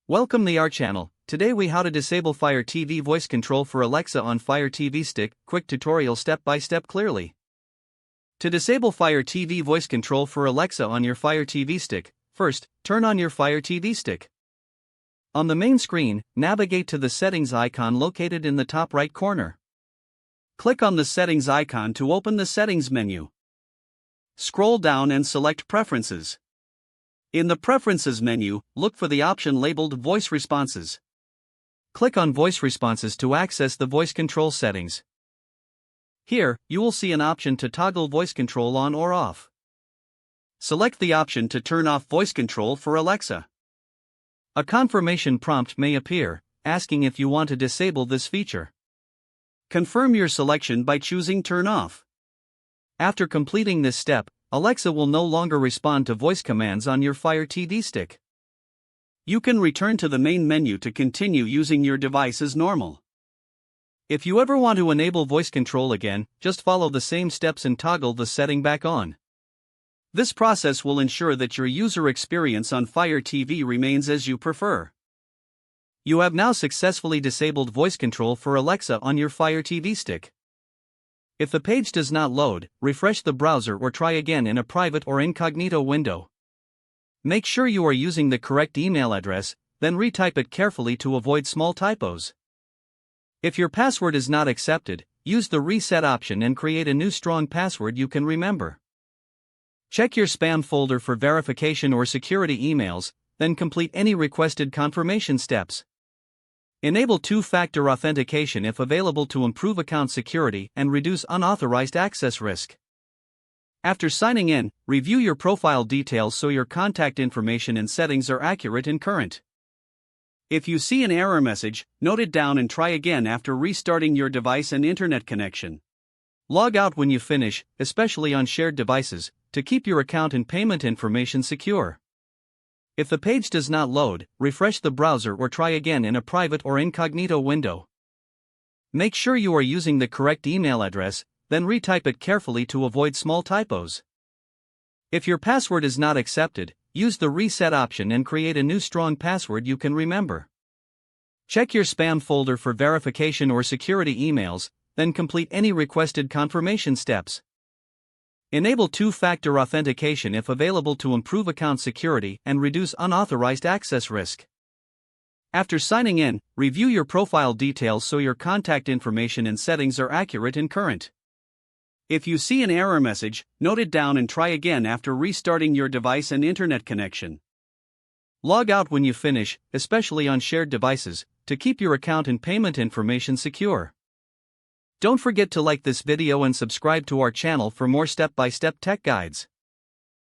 Welcome to our channel. Today we how to disable Fire TV voice control for Alexa on Fire TV Stick. Quick tutorial step by step clearly. To disable Fire TV voice control for Alexa on your Fire TV Stick, first, turn on your Fire TV Stick. On the main screen, navigate to the settings icon located in the top right corner. Click on the settings icon to open the settings menu. Scroll down and select Preferences. In the Preferences menu, look for the option labeled Voice Responses. Click on Voice Responses to access the voice control settings. Here, you will see an option to toggle voice control on or off. Select the option to turn off voice control for Alexa. A confirmation prompt may appear, asking if you want to disable this feature. Confirm your selection by choosing Turn Off. After completing this step, Alexa will no longer respond to voice commands on your Fire TV Stick. You can return to the main menu to continue using your device as normal. If you ever want to enable voice control again, just follow the same steps and toggle the setting back on. This process will ensure that your user experience on Fire TV remains as you prefer. You have now successfully disabled voice control for Alexa on your Fire TV Stick. If the page does not load, refresh the browser or try again in a private or incognito window. Make sure you are using the correct email address, then retype it carefully to avoid small typos. If your password is not accepted, use the reset option and create a new strong password you can remember. Check your spam folder for verification or security emails, then complete any requested confirmation steps. Enable two-factor authentication if available to improve account security and reduce unauthorized access risk. After signing in, review your profile details so your contact information and settings are accurate and current. If you see an error message, note it down and try again after restarting your device and internet connection. Log out when you finish, especially on shared devices, to keep your account and payment information secure. If the page does not load, refresh the browser or try again in a private or incognito window. Make sure you are using the correct email address, then retype it carefully to avoid small typos. If your password is not accepted, use the reset option and create a new strong password you can remember. Check your spam folder for verification or security emails, then complete any requested confirmation steps. Enable two-factor authentication if available to improve account security and reduce unauthorized access risk. After signing in, review your profile details so your contact information and settings are accurate and current. If you see an error message, note it down and try again after restarting your device and internet connection. Log out when you finish, especially on shared devices, to keep your account and payment information secure. Don't forget to like this video and subscribe to our channel for more step-by-step tech guides.